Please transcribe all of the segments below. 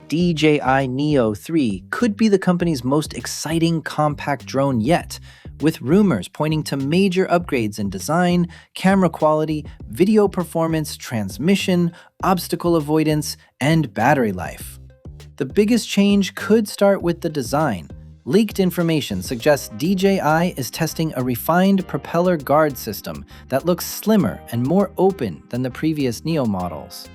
DJI Neo3 could be the company's most exciting compact drone yet, with rumors pointing to major upgrades in design, camera quality, video performance, transmission, obstacle avoidance, and battery life. The biggest change could start with the design. Leaked information suggests DJI is testing a refined propeller guard system that looks slimmer and more open than the previous Neo models.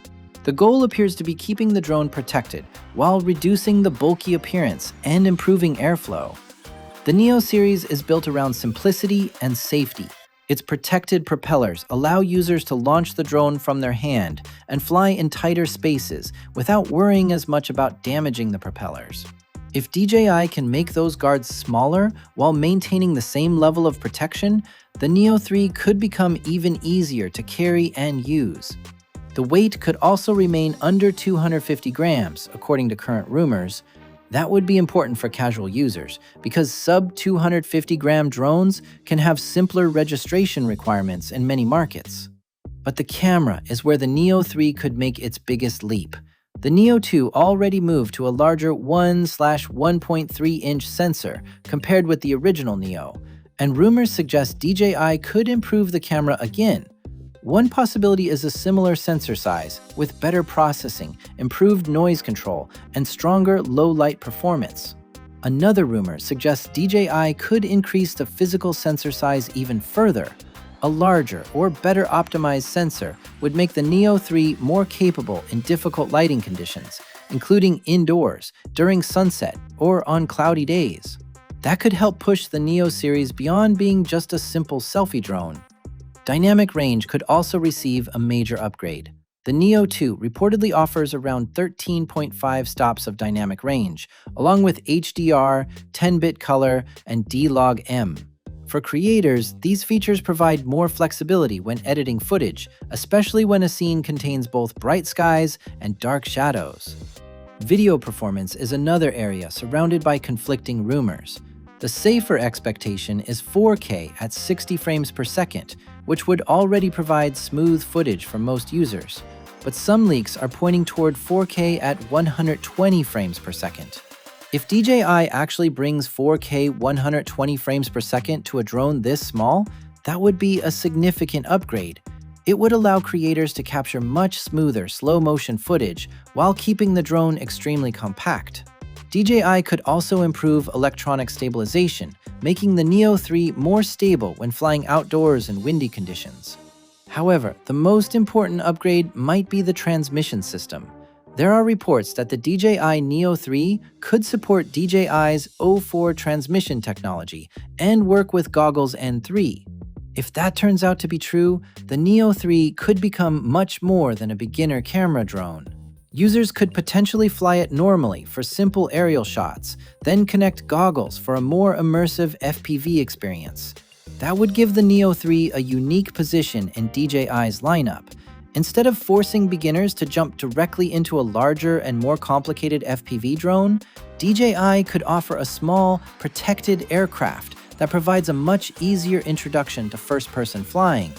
The goal appears to be keeping the drone protected while reducing the bulky appearance and improving airflow. The Neo series is built around simplicity and safety. Its protected propellers allow users to launch the drone from their hand and fly in tighter spaces without worrying as much about damaging the propellers. If DJI can make those guards smaller while maintaining the same level of protection, the Neo3 could become even easier to carry and use. The weight could also remain under 250 grams, according to current rumors. That would be important for casual users, because sub-250-gram drones can have simpler registration requirements in many markets. But the camera is where the Neo3 could make its biggest leap. The Neo2 already moved to a larger 1/1.3-inch sensor compared with the original Neo, and rumors suggest DJI could improve the camera again. One possibility is a similar sensor size, with better processing, improved noise control, and stronger low-light performance. Another rumor suggests DJI could increase the physical sensor size even further. A larger or better optimized sensor would make the Neo3 more capable in difficult lighting conditions, including indoors, during sunset, or on cloudy days. That could help push the Neo series beyond being just a simple selfie drone. Dynamic range could also receive a major upgrade. The Neo2 reportedly offers around 13.5 stops of dynamic range, along with HDR, 10-bit color, and D-Log-M. For creators, these features provide more flexibility when editing footage, especially when a scene contains both bright skies and dark shadows. Video performance is another area surrounded by conflicting rumors. The safer expectation is 4K at 60 frames per second, which would already provide smooth footage for most users. But some leaks are pointing toward 4K at 120 frames per second. If DJI actually brings 4K 120 frames per second to a drone this small, that would be a significant upgrade. It would allow creators to capture much smoother slow-motion footage while keeping the drone extremely compact. DJI could also improve electronic stabilization, making the Neo3 more stable when flying outdoors in windy conditions. However, the most important upgrade might be the transmission system. There are reports that the DJI Neo3 could support DJI's O4 transmission technology and work with Goggle's N3. If that turns out to be true, the Neo3 could become much more than a beginner camera drone. Users could potentially fly it normally for simple aerial shots, then connect goggles for a more immersive FPV experience. That would give the Neo3 a unique position in DJI's lineup. Instead of forcing beginners to jump directly into a larger and more complicated FPV drone, DJI could offer a small, protected aircraft that provides a much easier introduction to first-person flying.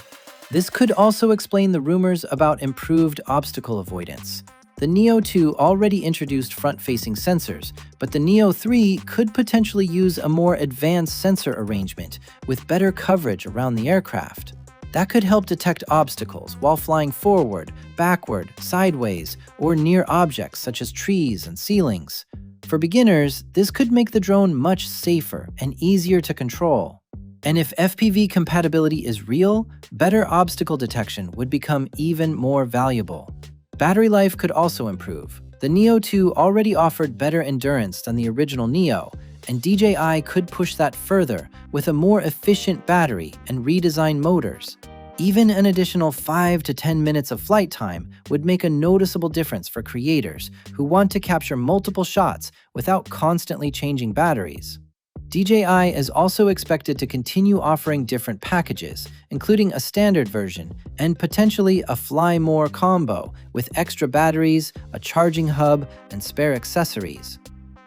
This could also explain the rumors about improved obstacle avoidance. The Neo2 already introduced front-facing sensors, but the Neo3 could potentially use a more advanced sensor arrangement with better coverage around the aircraft. That could help detect obstacles while flying forward, backward, sideways, or near objects such as trees and ceilings. For beginners, this could make the drone much safer and easier to control. And if FPV compatibility is real, better obstacle detection would become even more valuable. Battery life could also improve. The Neo2 already offered better endurance than the original Neo, and DJI could push that further with a more efficient battery and redesigned motors. Even an additional 5 to 10 minutes of flight time would make a noticeable difference for creators who want to capture multiple shots without constantly changing batteries. DJI is also expected to continue offering different packages, including a standard version and potentially a Fly More combo with extra batteries, a charging hub, and spare accessories.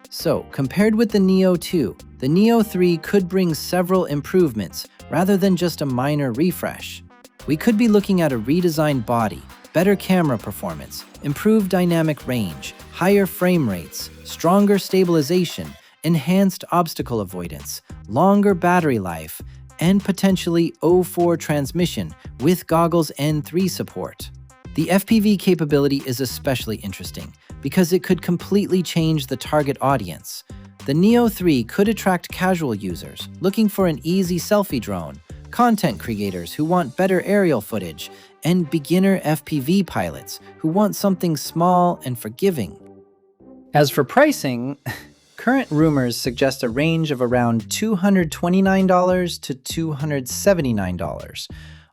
So, compared with the Neo2, the Neo3 could bring several improvements rather than just a minor refresh. We could be looking at a redesigned body, better camera performance, improved dynamic range, higher frame rates, stronger stabilization, enhanced obstacle avoidance, longer battery life, and potentially O4 transmission with goggles N3 support. The FPV capability is especially interesting because it could completely change the target audience. The Neo3 could attract casual users looking for an easy selfie drone, content creators who want better aerial footage, and beginner FPV pilots who want something small and forgiving. As for pricing, current rumors suggest a range of around $229 to $279,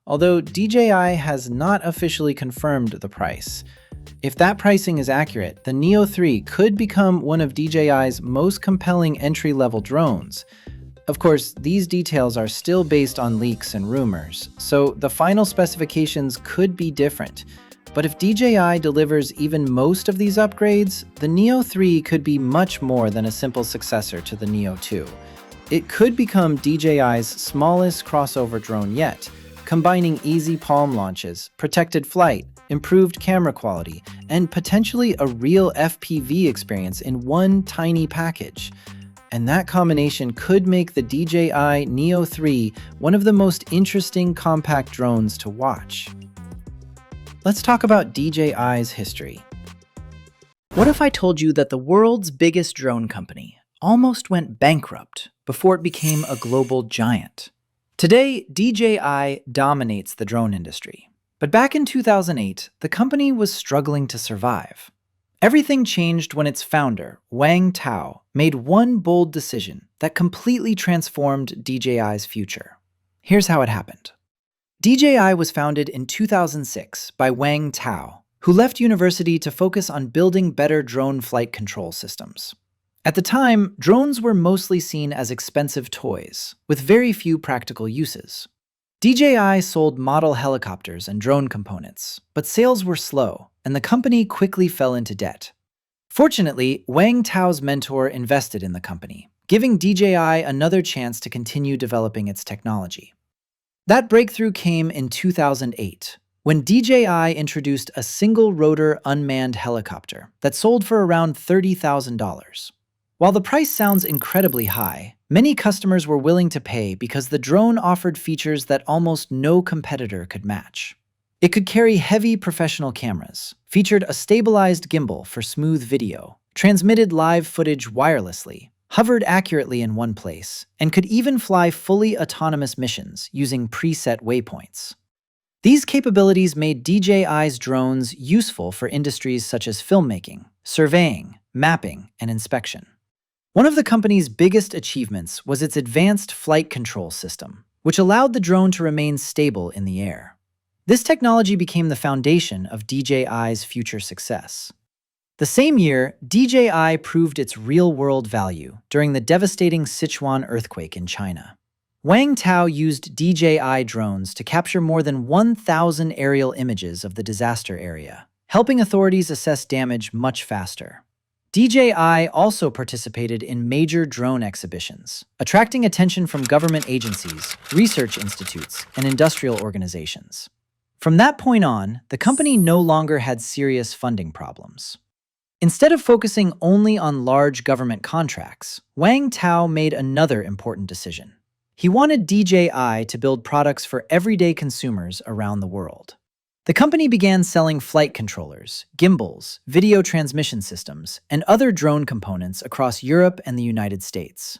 although DJI has not officially confirmed the price. If that pricing is accurate, the Neo3 could become one of DJI's most compelling entry-level drones. Of course, these details are still based on leaks and rumors, so the final specifications could be different. But if DJI delivers even most of these upgrades, the Neo3 could be much more than a simple successor to the Neo2. It could become DJI's smallest crossover drone yet, combining easy palm launches, protected flight, improved camera quality, and potentially a real FPV experience in one tiny package. And that combination could make the DJI Neo3 one of the most interesting compact drones to watch. Let's talk about DJI's history. What if I told you that the world's biggest drone company almost went bankrupt before it became a global giant? Today, DJI dominates the drone industry. But back in 2008, the company was struggling to survive. Everything changed when its founder, Wang Tao, made one bold decision that completely transformed DJI's future. Here's how it happened. DJI was founded in 2006 by Wang Tao, who left university to focus on building better drone flight control systems. At the time, drones were mostly seen as expensive toys, with very few practical uses. DJI sold model helicopters and drone components, but sales were slow, and the company quickly fell into debt. Fortunately, Wang Tao's mentor invested in the company, giving DJI another chance to continue developing its technology. That breakthrough came in 2008, when DJI introduced a single-rotor unmanned helicopter that sold for around $30,000. While the price sounds incredibly high, many customers were willing to pay because the drone offered features that almost no competitor could match. It could carry heavy professional cameras, featured a stabilized gimbal for smooth video, transmitted live footage wirelessly, hovered accurately in one place, and could even fly fully autonomous missions using preset waypoints. These capabilities made DJI's drones useful for industries such as filmmaking, surveying, mapping, and inspection. One of the company's biggest achievements was its advanced flight control system, which allowed the drone to remain stable in the air. This technology became the foundation of DJI's future success. The same year, DJI proved its real-world value during the devastating Sichuan earthquake in China. Wang Tao used DJI drones to capture more than 1,000 aerial images of the disaster area, helping authorities assess damage much faster. DJI also participated in major drone exhibitions, attracting attention from government agencies, research institutes, and industrial organizations. From that point on, the company no longer had serious funding problems. Instead of focusing only on large government contracts, Wang Tao made another important decision. He wanted DJI to build products for everyday consumers around the world. The company began selling flight controllers, gimbals, video transmission systems, and other drone components across Europe and the United States.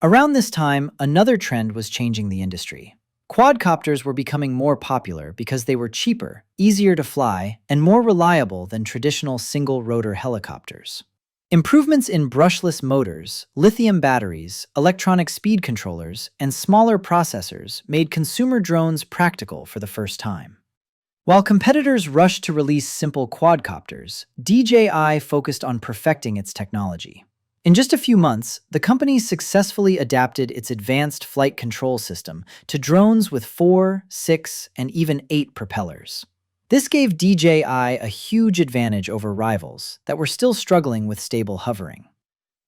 Around this time, another trend was changing the industry. Quadcopters were becoming more popular because they were cheaper, easier to fly, and more reliable than traditional single-rotor helicopters. Improvements in brushless motors, lithium batteries, electronic speed controllers, and smaller processors made consumer drones practical for the first time. While competitors rushed to release simple quadcopters, DJI focused on perfecting its technology. In just a few months, the company successfully adapted its advanced flight control system to drones with 4, 6, and even 8 propellers. This gave DJI a huge advantage over rivals that were still struggling with stable hovering.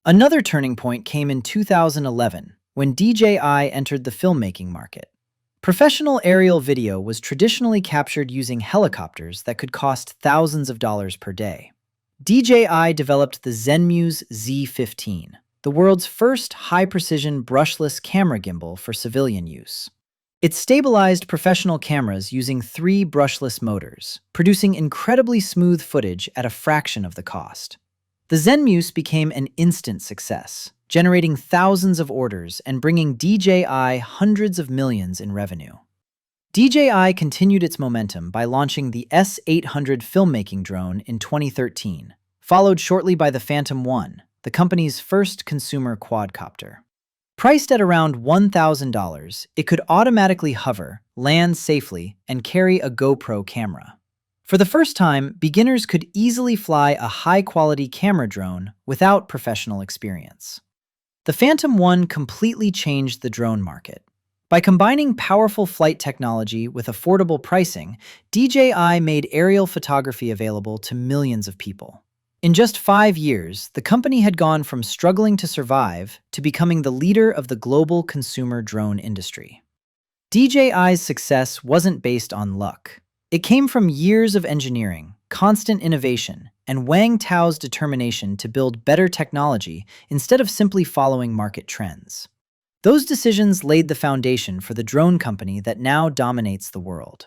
Another turning point came in 2011, when DJI entered the filmmaking market. Professional aerial video was traditionally captured using helicopters that could cost thousands of dollars per day. DJI developed the Zenmuse Z15, the world's first high-precision brushless camera gimbal for civilian use. It stabilized professional cameras using 3 brushless motors, producing incredibly smooth footage at a fraction of the cost. The Zenmuse became an instant success, generating thousands of orders and bringing DJI hundreds of millions in revenue. DJI continued its momentum by launching the S800 filmmaking drone in 2013, followed shortly by the Phantom 1, the company's first consumer quadcopter. Priced at around $1,000, it could automatically hover, land safely, and carry a GoPro camera. For the first time, beginners could easily fly a high-quality camera drone without professional experience. The Phantom 1 completely changed the drone market. By combining powerful flight technology with affordable pricing, DJI made aerial photography available to millions of people. In just 5 years, the company had gone from struggling to survive to becoming the leader of the global consumer drone industry. DJI's success wasn't based on luck. It came from years of engineering, constant innovation, and Wang Tao's determination to build better technology instead of simply following market trends. Those decisions laid the foundation for the drone company that now dominates the world.